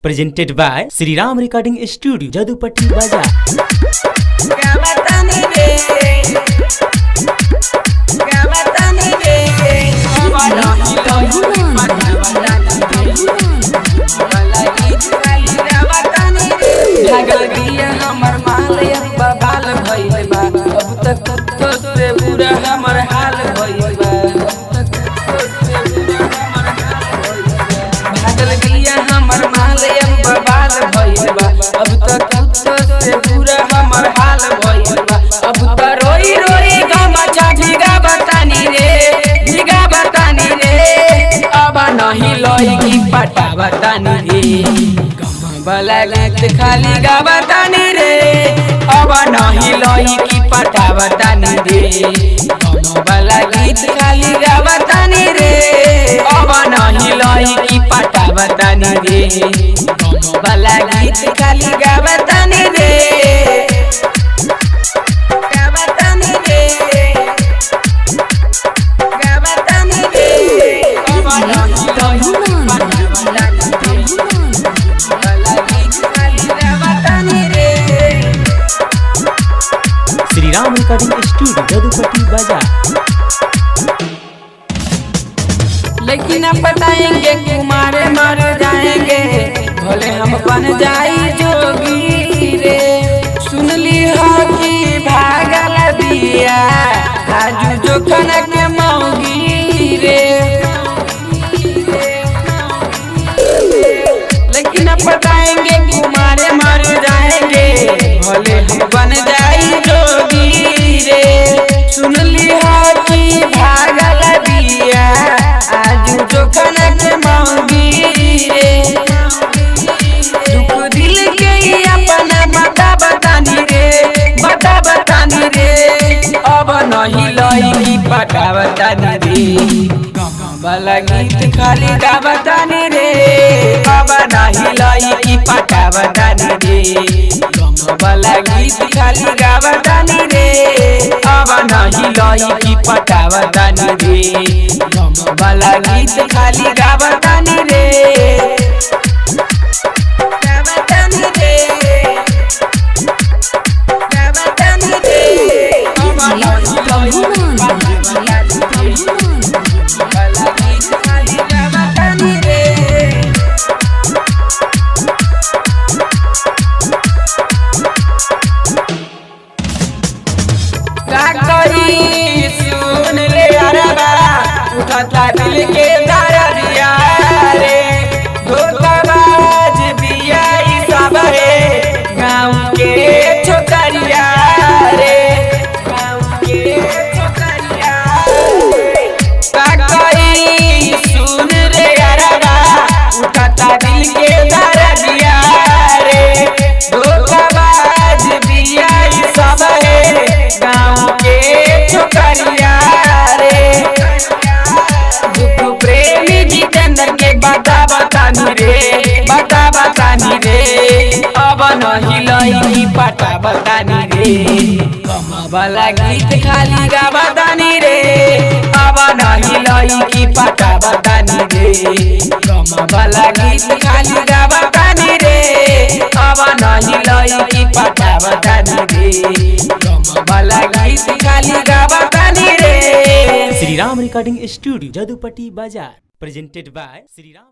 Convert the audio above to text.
Presented by Sri Ram Recording Studio, Jadupati Bazaar. हमर माल बाल भइल बा, अब तक कुत्तो से बुरा हमर हाल भइल बा। भागल गिया हमर माल बाल भइल बा, अब तक कुत्तो से बुरा हमर हाल भइल बा। अब त रोई रोई गमछा भीगा बतानी रे, अब नहीं लोई की पटा बतानी रे। भला गीत खाली गावतानी रे, अब नहीं लोई की पटावतानी रे। भला गीत खाली गावतानी रे, अब नहीं लोई की पटावतानी रे। भला गीत खाली गावतानी रे, गावतानी रे, गावतानी रे। अब नहीं लोई की पटावतानी रे। Sri Ram Recording Studio, Jadupati Bazaar. लेकिन अब बताएंगे कुमारे मर जाएंगे, भले हम बन जाई जोगी रे। सुन ली हो कि भागल दिया आजू जो खाना के मौगी रे। लेकिन अब बताएंगे कुमारे मर जाएंगे, भले हम बन जाई जोगी रे। सुन ली हो कि भागल दिया आजू जो खाना के मांगी रे। दुख दिल के अपना बता बतानी रे, अब नहीं लोई की पटा बतानी रे। भला गीत खाली गा बतानी रे, अब नहीं लोई की पटा बतानी रे। भला गीत खाली गा बतानी रे, अब नहीं लोई की पटा बतानी रे। भला गीत खाली गा बतानी रे, गा बतानी रे, गा बतानी रे। अब नहीं लोई की पटा बतानी रे, भला गीत खाली गा बतानी रे। सुन ले अरबा, उठाता दिल के दरिया रे। धोखाबाज बिया ई सब रे, गाँव के छोकरिया रे, गाँव के छोकरिया रे। काकई सुन रे अरबा, उठाता दिल के दरिया रे। धोखाबाज बिया ई सब रे, गाँव के छोकरिया रे। दुख प्रेमी जितेंद्र के बता बतानी रे, अब नहीं लोई की पटा बतानी रे। भला गीत खाली गा बतानी रे, अब नहीं लोई की पटा बतानी रे। भला गीत खाली गा बतानी रे, अब नहीं लोई की पटा बतानी रे। भला गीत खाली गा बतानी रे। Sri Ram Recording Studio, Jadupati Bazaar. Presented by Sri Ram.